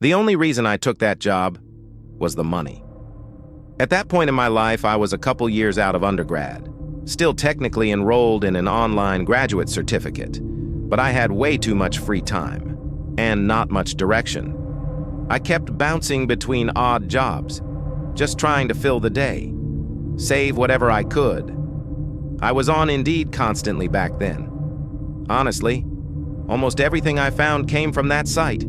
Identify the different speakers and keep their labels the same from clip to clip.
Speaker 1: The only reason I took that job was the money. At that point in my life, I was a couple years out of undergrad, still technically enrolled in an online graduate certificate, but I had way too much free time and not much direction. I kept bouncing between odd jobs, just trying to fill the day, save whatever I could. I was on Indeed constantly back then. Honestly, almost everything I found came from that site.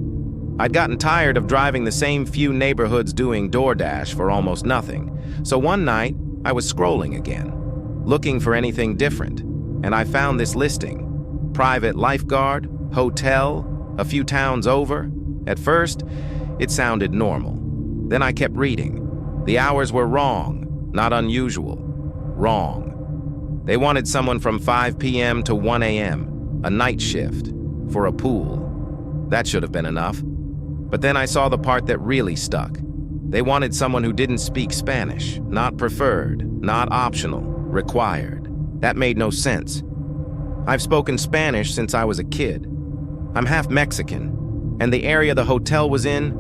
Speaker 1: I'd gotten tired of driving the same few neighborhoods doing DoorDash for almost nothing, so one night I was scrolling again, looking for anything different, and I found this listing. Private lifeguard, hotel, a few towns over. At first, it sounded normal. Then I kept reading. The hours were wrong, not unusual. Wrong. They wanted someone from 5 p.m. to 1 a.m., a night shift, for a pool. That should have been enough. But then I saw the part that really stuck. They wanted someone who didn't speak Spanish, not preferred, not optional, required. That made no sense. I've spoken Spanish since I was a kid. I'm half Mexican, and the area the hotel was in,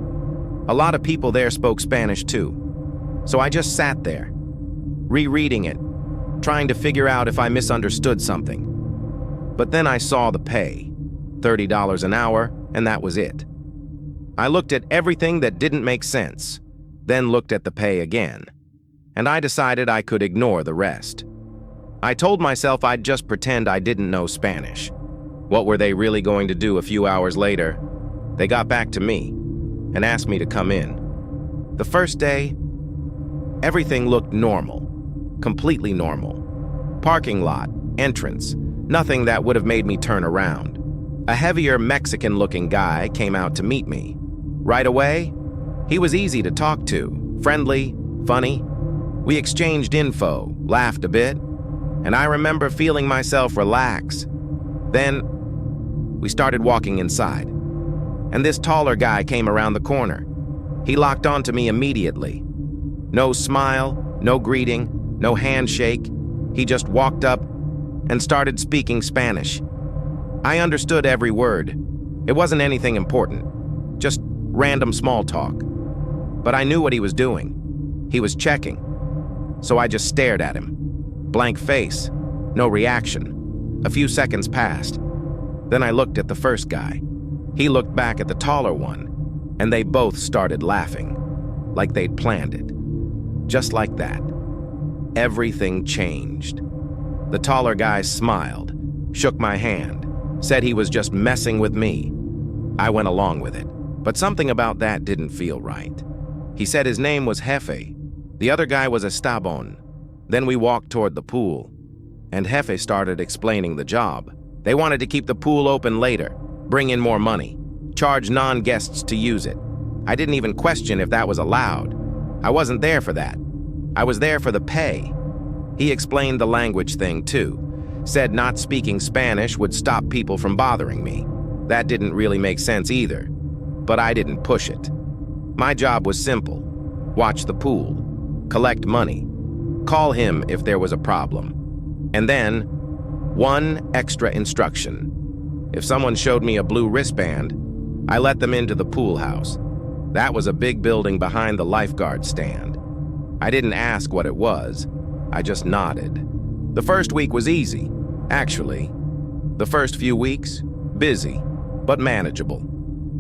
Speaker 1: a lot of people there spoke Spanish too. So I just sat there, rereading it, trying to figure out if I misunderstood something. But then I saw the pay, $30 an hour, and that was it. I looked at everything that didn't make sense, then looked at the pay again, and I decided I could ignore the rest. I told myself I'd just pretend I didn't know Spanish. What were they really going to do a few hours later? They got back to me and asked me to come in. The first day, everything looked normal, completely normal. Parking lot, entrance, nothing that would have made me turn around. A heavier Mexican-looking guy came out to meet me. Right away, he was easy to talk to, friendly, funny. We exchanged info, laughed a bit, and I remember feeling myself relax. Then, we started walking inside, and this taller guy came around the corner. He locked onto me immediately. No smile, no greeting, no handshake. He just walked up and started speaking Spanish. I understood every word. It wasn't anything important, just random small talk. But I knew what he was doing. He was checking. So I just stared at him. Blank face, no reaction. A few seconds passed. Then I looked at the first guy. He looked back at the taller one, and they both started laughing, like they'd planned it. Just like that. Everything changed. The taller guy smiled, shook my hand, said he was just messing with me. I went along with it, but something about that didn't feel right. He said his name was Jefe. The other guy was Estabon. Then we walked toward the pool, and Jefe started explaining the job. They wanted to keep the pool open later, bring in more money, charge non-guests to use it. I didn't even question if that was allowed. I wasn't there for that. I was there for the pay. He explained the language thing too. Said not speaking Spanish would stop people from bothering me. That didn't really make sense either, but I didn't push it. My job was simple. Watch the pool, collect money, call him if there was a problem. And then, one extra instruction. If someone showed me a blue wristband, I let them into the pool house. That was a big building behind the lifeguard stand. I didn't ask what it was. I just nodded. The first week was easy, actually. The first few weeks, busy, but manageable.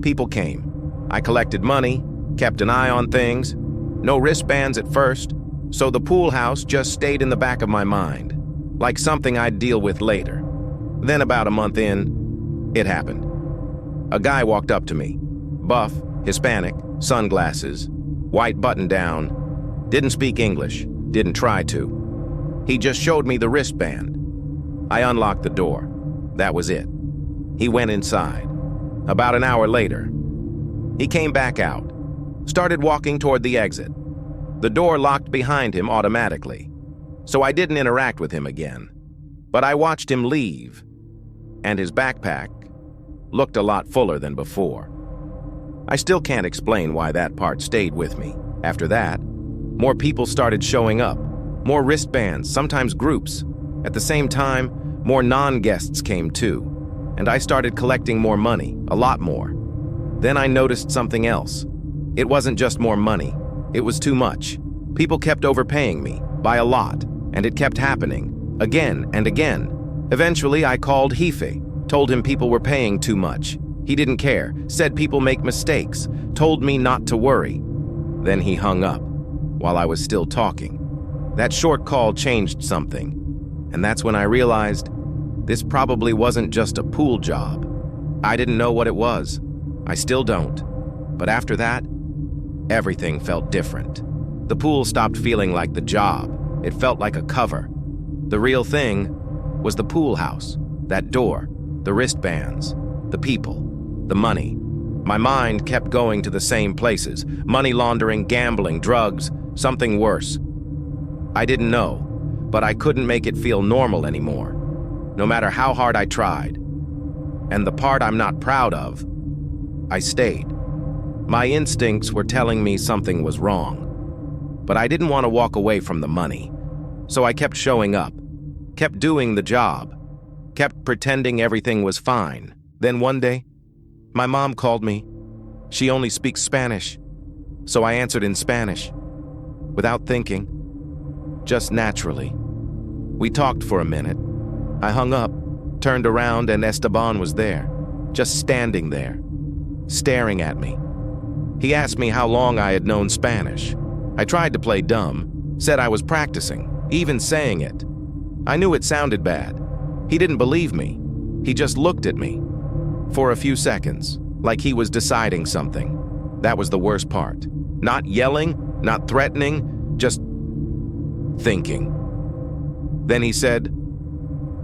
Speaker 1: People came. I collected money, kept an eye on things. No wristbands at first, so the pool house just stayed in the back of my mind, like something I'd deal with later. Then about a month in, it happened. A guy walked up to me. Buff, Hispanic, sunglasses, white button-down, didn't speak English, didn't try to. He just showed me the wristband. I unlocked the door. That was it. He went inside. About an hour later, he came back out, started walking toward the exit. The door locked behind him automatically, so I didn't interact with him again. But I watched him leave, and his backpack looked a lot fuller than before. I still can't explain why that part stayed with me. After that, more people started showing up, more wristbands, sometimes groups. At the same time, more non-guests came too, and I started collecting more money, a lot more. Then I noticed something else. It wasn't just more money. It was too much. People kept overpaying me, by a lot, and it kept happening, again and again. Eventually, I called Hife, told him people were paying too much. He didn't care, said people make mistakes, told me not to worry. Then he hung up, while I was still talking. That short call changed something, and that's when I realized this probably wasn't just a pool job. I didn't know what it was. I still don't. But after that, everything felt different. The pool stopped feeling like the job. It felt like a cover. The real thing was the pool house, that door, the wristbands, the people, the money. My mind kept going to the same places: money laundering, gambling, drugs, something worse. I didn't know, but I couldn't make it feel normal anymore, no matter how hard I tried. And the part I'm not proud of, I stayed. My instincts were telling me something was wrong, but I didn't want to walk away from the money. So I kept showing up, kept doing the job, kept pretending everything was fine. Then one day, my mom called me. She only speaks Spanish, so I answered in Spanish, without thinking, just naturally. We talked for a minute. I hung up, turned around, and Esteban was there, just standing there, staring at me. He asked me how long I had known Spanish. I tried to play dumb, said I was practicing, even saying it. I knew it sounded bad. He didn't believe me. He just looked at me for a few seconds, like he was deciding something. That was the worst part. Not yelling, not threatening, just thinking. Then he said,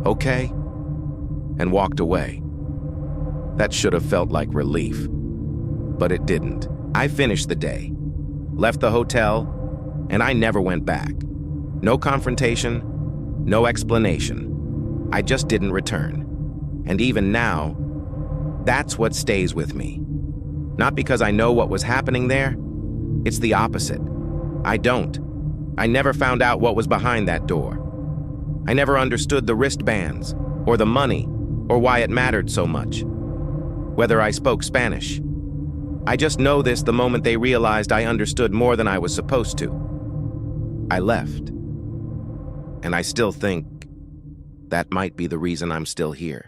Speaker 1: "Okay," and walked away. That should have felt like relief, but it didn't. I finished the day, left the hotel, and I never went back. No confrontation, no explanation. I just didn't return. And even now, that's what stays with me. Not because I know what was happening there. It's the opposite. I don't. I never found out what was behind that door. I never understood the wristbands, or the money, or why it mattered so much. Whether I spoke Spanish. I just know this the moment they realized I understood more than I was supposed to. I left. And I still think that might be the reason I'm still here.